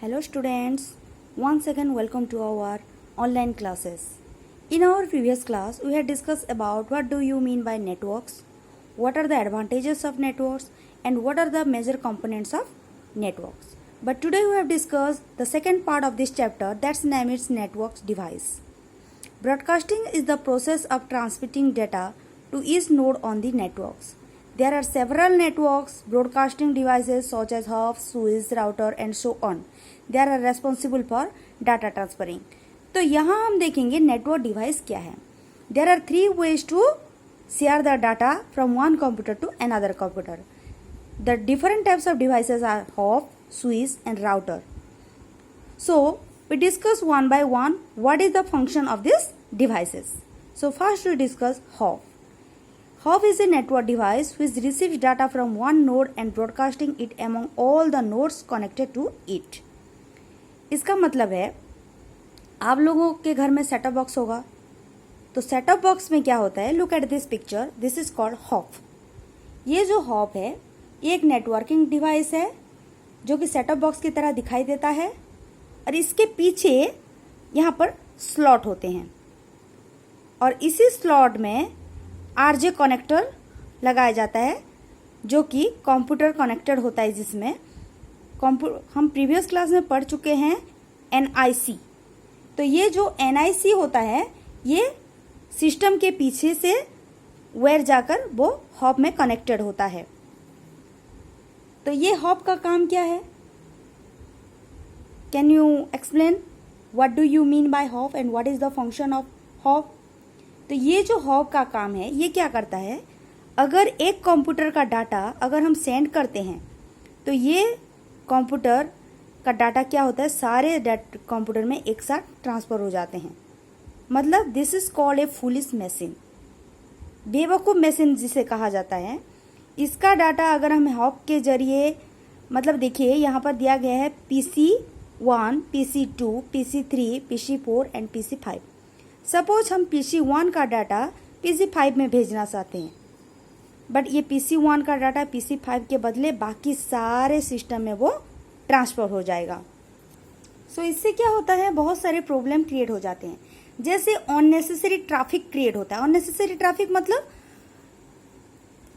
Hello students, once again welcome to our online classes. In our previous class, we had discussed about what do you mean by networks, what are the advantages of networks and what are the major components of networks. But today we have discussed the second part of this chapter, that's named its networks device. Broadcasting is the process of transmitting data to each node on the networks. There are several networks broadcasting devices such as hub, switch, router and so on. They are responsible for data transferring. तो यहाँ हम देखेंगे network device क्या है. There are three ways to share the data from one computer to another computer. The different types of devices are hub, switch and router. So we discuss one by one what is the function of these devices. So first we discuss hub. Hub is a network device which receives data from one node and broadcasting it among all the nodes connected to it. इसका मतलब है आप लोगों के घर में setup box होगा, तो सेटअप बॉक्स में क्या होता है, look at this picture, this is called hop. ये जो हॉप है ये एक नेटवर्किंग डिवाइस है जो कि सेटअप बॉक्स की तरह दिखाई देता है और इसके पीछे यहाँ पर स्लॉट होते हैं और इसी स्लॉट में आरजे कनेक्टर लगाया जाता है जो कि कंप्यूटर कनेक्टेड होता है, जिसमें हम प्रीवियस क्लास में पढ़ चुके हैं एनआईसी. तो ये जो एनआईसी होता है ये सिस्टम के पीछे से वायर जाकर वो हॉप में कनेक्टेड होता है. तो ये हॉप का काम क्या है, can you explain what do you mean bye hop and what is the function of hop. तो ये जो हॉप का काम है ये क्या करता है, अगर एक कंप्यूटर का डाटा अगर हम सेंड करते हैं तो ये कंप्यूटर का डाटा क्या होता है, सारे कंप्यूटर में एक साथ ट्रांसफर हो जाते हैं. मतलब this is called a foolish machine, बेवकूफ़ मशीन जिसे कहा जाता है. इसका डाटा अगर हम हॉप के जरिए, मतलब देखिए यहाँ पर दिया गया है PC1, PC2, PC3, PC4 and PC5. Suppose हम PC1 का डाटा PC5 में भेजना चाहते हैं, बट ये PC1 का डाटा PC5 के बदले बाकी सारे सिस्टम में वो ट्रांसफर हो जाएगा. सो इससे क्या होता है, बहुत सारे प्रॉब्लम क्रिएट हो जाते हैं. जैसे अननेसेसरी ट्रैफिक क्रिएट होता है. अननेसेसरी ट्रैफिक मतलब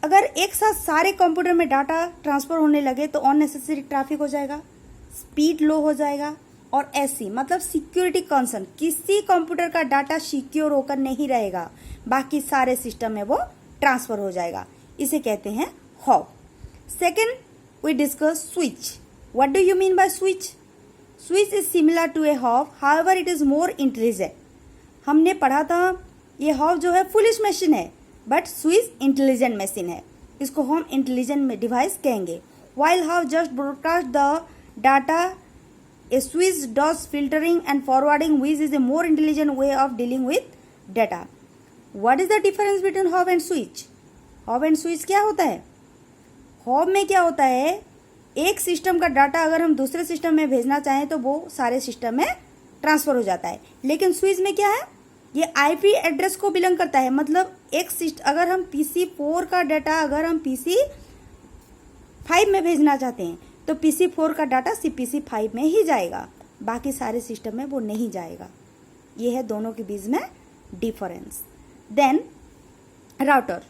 अगर एक साथ सारे कंप्यूटर में डाटा ट्रांसफर होने लगे तो अननेसेसरी ट्रैफिक हो जाएगा, स्पीड लो हो जाएगा. और ऐसी मतलब सिक्योरिटी कंसर्न, किसी कंप्यूटर का डाटा सिक्योर होकर नहीं रहेगा, बाकी सारे सिस्टम में वो ट्रांसफर हो जाएगा. इसे कहते हैं hop. Second we discuss switch. What do you mean by switch. Switch is similar to a hop, however it is more intelligent. हमने पढ़ा था ये हॉप जो है फुलिश मशीन है, बट स्विच इंटेलिजेंट मशीन है. इसको हम इंटेलिजेंट डिवाइस कहेंगे. While hop just broadcast the data, a switch does filtering and forwarding, which is a more intelligent way of dealing with data. What is the difference between hop and switch? Hop and switch क्या होता है, hop में क्या होता है, एक system का data अगर हम दूसरे सिस्टम में भेजना चाहें तो वो सारे सिस्टम में ट्रांसफर हो जाता है. लेकिन स्विच में क्या है, ये आईपी एड्रेस को बिलोंग करता है. मतलब एक सिस्टम अगर हम PC4 का डाटा अगर हम PC5 में भेजना चाहते हैं तो PC4 का डाटा PC5 में ही जाएगा, बाकी सारे सिस्टम में वो नहीं जाएगा. ये है दोनों के बीच में डिफरेंस. Then router.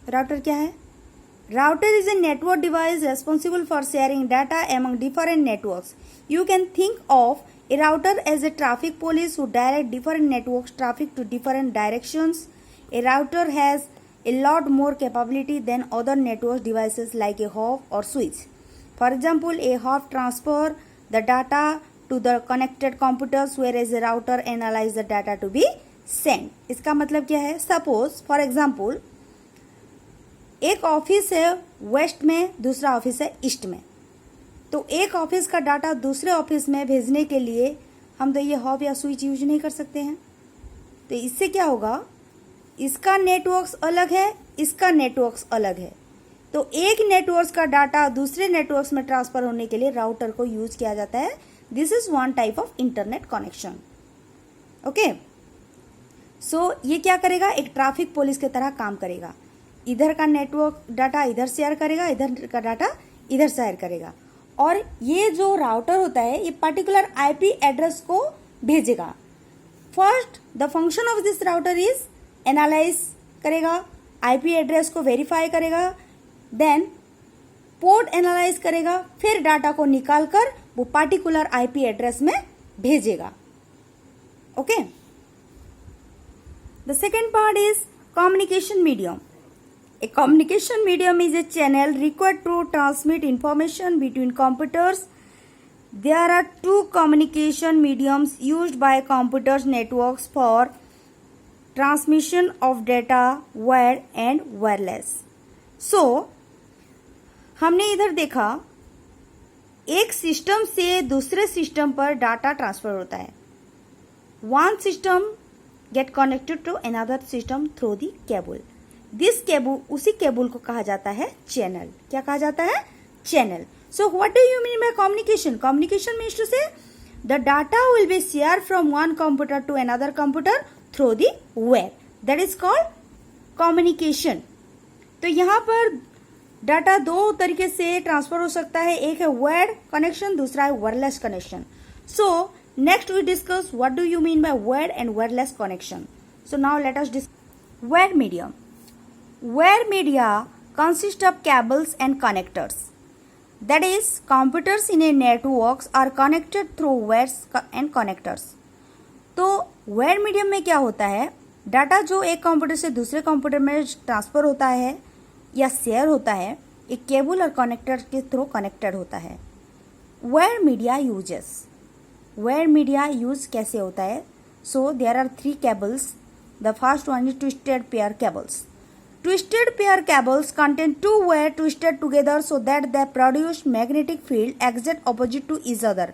राउटर क्या है, router is a network device responsible for sharing data among different networks. You can think of a router as a traffic police who direct different networks traffic to different directions. A router has a lot more capability than other network devices like a hub or switch. For example, a hub transfer the data to the connected computers, whereas a router analyze the data to be sent. इसका मतलब क्या है, suppose for example एक office है waste में, दूसरा office है east में. तो एक ऑफिस का डाटा दूसरे ऑफिस में भेजने के लिए हम तो ये हब या स्विच यूज नहीं कर सकते हैं. तो इससे क्या होगा, इसका नेटवर्क्स अलग है, इसका नेटवर्क्स अलग है. तो एक नेटवर्क का डाटा दूसरे नेटवर्क्स में ट्रांसफर होने के लिए राउटर को यूज किया जाता है. This is one type of internet connection. Okay, so ये क्या करेगा, एक ट्रैफिक पुलिस की तरह काम करेगा. इधर का नेटवर्क डाटा इधर शेयर करेगा, इधर का डाटा इधर शेयर करेगा. और ये जो राउटर होता है ये पर्टिकुलर आईपी एड्रेस को भेजेगा। First the function of this router is analyse करेगा, आईपी एड्रेस को वेरीफाई करेगा, देन पोर्ट एनालाइज करेगा, फिर डाटा को निकालकर वो पर्टिकुलर आईपी एड्रेस में भेजेगा। Okay, the second part is communication medium. A communication medium is a channel required to transmit information between computers. There are two communication mediums used by computers networks for transmission of data, wired and wireless. So, हमने इधर देखा एक system से दूसरे system पर data transfer होता है। One system get connected to another system through the cable. This cable, उसी केबल को कहा जाता है चैनल। क्या कहा जाता है? Channel. So what do you mean by communication? Communication means to say the data will be shared from one computer to another computer through the wire. That is called communication. तो यहाँ पर data दो तरीके से transfer हो सकता है, एक है वायर्ड कनेक्शन, दूसरा है wireless connection. So next we discuss what do you mean by wired and wireless connection. So now let us discuss wired medium. Wired media consist of cables and connectors. That is, computers in a networks are connected through wires and connectors. तो wired medium में क्या होता है? Data जो एक computer से दूसरे computer में ट्रांसफर होता है या शेयर होता है, एक केबल और कनेक्टर के थ्रू कनेक्टेड होता है। wired media uses. Wire media use कैसे होता है? So there are 3 cables. The first one is twisted pair cables. Twisted pair cables contain 2 wires twisted together so that they produce magnetic field exact opposite to each other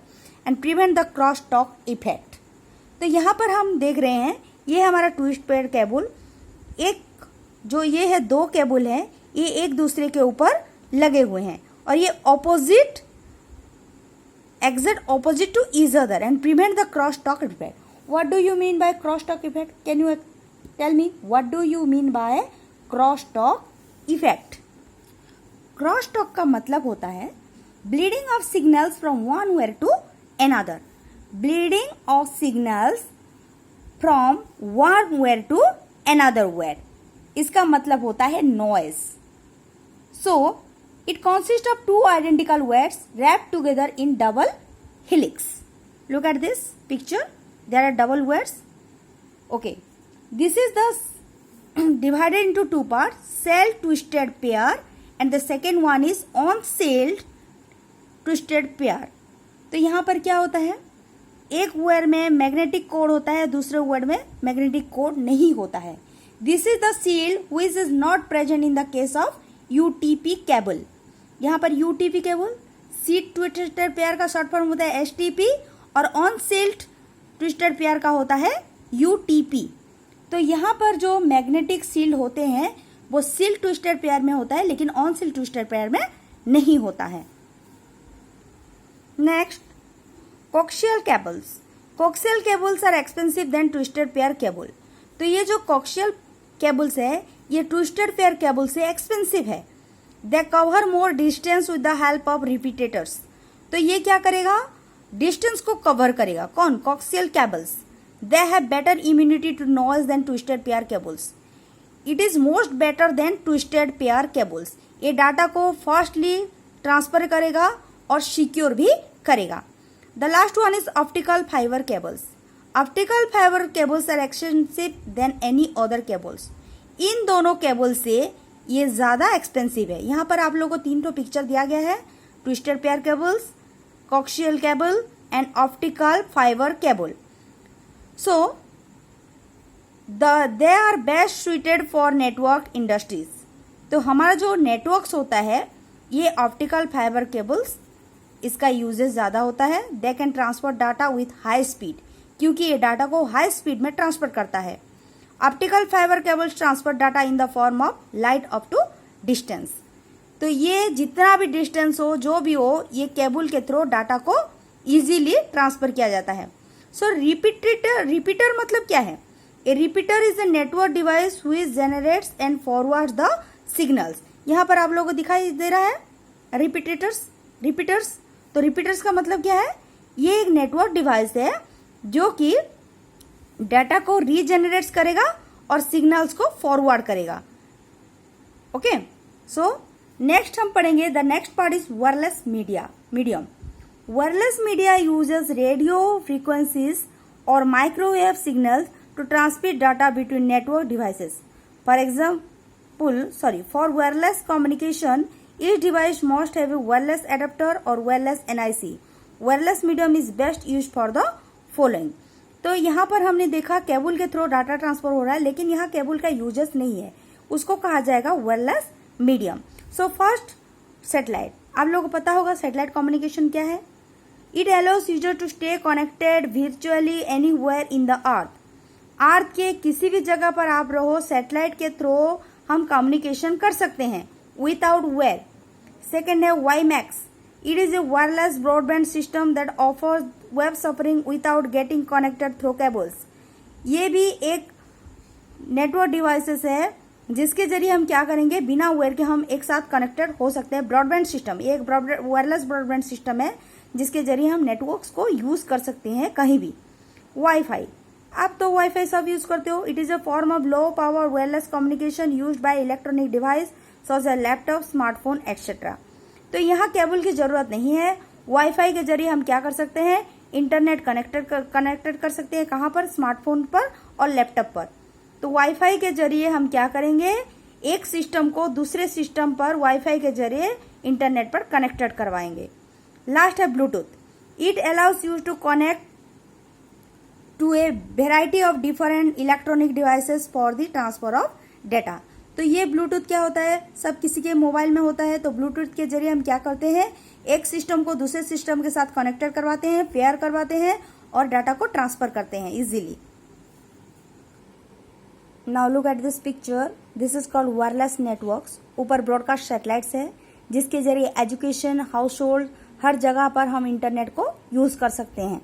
and prevent the cross talk effect. तो यहाँ पर हम देख रहे हैं ये हमारा twist pair cable, एक जो ये है 2 केबल है, ये एक दूसरे के ऊपर लगे हुए हैं और ये opposite exact opposite to each other and prevent the cross talk effect. What do you mean by cross talk effect? Can you tell me what do you mean by cross talk effect? Cross talk का मतलब होता है bleeding of signals from one wire to another. Bleeding of signals from one wire to another wire. इसका मतलब होता है noise. So it consists of 2 identical wires wrapped together in double helix. Look at this picture. There are double wires. Okay. This is the divided into 2 parts. Cell twisted pair and the second one is on-celled twisted pair. तो यहाँ पर क्या होता है? एक wire में magnetic code होता है, दूसरे वायर में मैग्नेटिक कोड नहीं होता है। This is the seal which is not present in the case of UTP cable. यहाँ पर UTP cable seat twisted pair का शॉर्ट फॉर्म होता है STP और ऑन सेल्ड ट्विस्टेड पेयर का होता है UTP। तो यहाँ पर जो मैग्नेटिक सील्ड होते हैं वो सील्ड ट्विस्टेड पेयर में होता है लेकिन ऑन सील्ड ट्विस्टेड पेयर में नहीं होता है। Next, coaxial cables. Coaxial cables are expensive than twisted pair cable. तो ये जो कोक्सियल केबल्स है ये ट्विस्टेड पेयर केबल से एक्सपेंसिव है। They cover more distance with the help of repeaters. तो ये क्या करेगा? डिस्टेंस को कवर करेगा. कौन? Coaxial cables. They have better immunity to noise than twisted pair cables. It is most better than twisted pair cables. ये data को fastly transfer करेगा और सिक्योर भी करेगा. The last one is optical fibre cables. Optical fibre cables are expensive than any other cables. इन दोनों cable से ये ज्यादा एक्सपेंसिव है. यहाँ पर आप लोगों को 3 पिक्चर दिया गया है. Twisted pair cables, coaxial cable and optical fibre cable. So they are best suited for network industries. तो हमारा जो नेटवर्क्स होता है ये ऑप्टिकल फाइबर केबल्स इसका यूजेस ज्यादा होता है. They can transfer data with high speed, क्योंकि ये डाटा को हाई स्पीड में ट्रांसफर करता है. Optical fibre cables transfer data in the form of light up to distance. तो ये जितना भी डिस्टेंस हो, जो भी हो, ये केबल के थ्रू डाटा को इजीली ट्रांसफर किया जाता है. सो रिपीटर मतलब क्या है? A repeater is a network device which generates and forwards the signals. यहाँ पर आप लोगों को दिखाई दे रहा है रिपीटर्स. तो रिपीटर्स का मतलब क्या है, ये एक नेटवर्क डिवाइस है जो कि डाटा को रीजेनरेट करेगा और सिग्नल्स को फॉरवर्ड करेगा। ओके, सो नेक्स्ट हम पढ़ेंगे, the next part is wireless medium. Wireless media uses radio frequencies और microwave signals to transmit data between network devices. For wireless communication, each device must have a wireless adapter or wireless NIC. Wireless medium is best used for the following. तो यहाँ पर हमने देखा cable के through data transfer हो रहा है, लेकिन यहाँ केबल का यूजेस नहीं है, उसको कहा जाएगा wireless medium. So first, satellite. आप लोगों को पता होगा सैटेलाइट कम्युनिकेशन क्या है। It allows user to stay connected virtually anywhere in the earth के किसी भी जगह पर आप रहो, सैटेलाइट के थ्रू हम कम्युनिकेशन कर सकते हैं विदाउट वेयर। सेकेंड है WiMAX. It is a wireless broadband system that offers web surfing without getting connected through cables. ये भी एक नेटवर्क डिवाइसेस है जिसके जरिए हम क्या करेंगे, बिना वेयर के हम एक साथ कनेक्टेड हो सकते हैं। ब्रॉडबैंड सिस्टम, ये एक वायरलेस ब्रॉडबैंड सिस्टम है जिसके जरिए हम नेटवर्क्स को यूज कर सकते हैं कहीं भी। वाईफाई, आप तो वाईफाई सब यूज करते हो। It is a form of low power wireless communication used by electronic device such as laptop, smartphone etcetera. तो यहाँ केबल की जरूरत नहीं है। वाईफाई के जरिए हम क्या कर सकते हैं, इंटरनेट कनेक्टेड कर सकते हैं। कहाँ पर, स्मार्टफोन पर और लैपटॉप पर। तो वाईफाई के जरिए हम क्या करेंगे, एक सिस्टम को दूसरे सिस्टम पर वाईफाई के जरिए इंटरनेट पर कनेक्टेड करवाएंगे। लास्ट है Bluetooth. It allows use to connect to a variety of different electronic devices for the transfer of data। तो ये ब्लूटूथ क्या होता है, सब किसी के मोबाइल में होता है। तो ब्लूटूथ के जरिए हम क्या करते हैं, एक सिस्टम को दूसरे सिस्टम के साथ कनेक्टेड करवाते हैं, पेयर करवाते हैं और डाटा को ट्रांसफर करते हैं easily. Now look at this picture, this is called wireless networks. ऊपर ब्रॉडकास्ट सैटेलाइट्स है जिसके जरिए एजुकेशन, हाउस होल्ड, हर जगह पर हम इंटरनेट को यूज कर सकते हैं।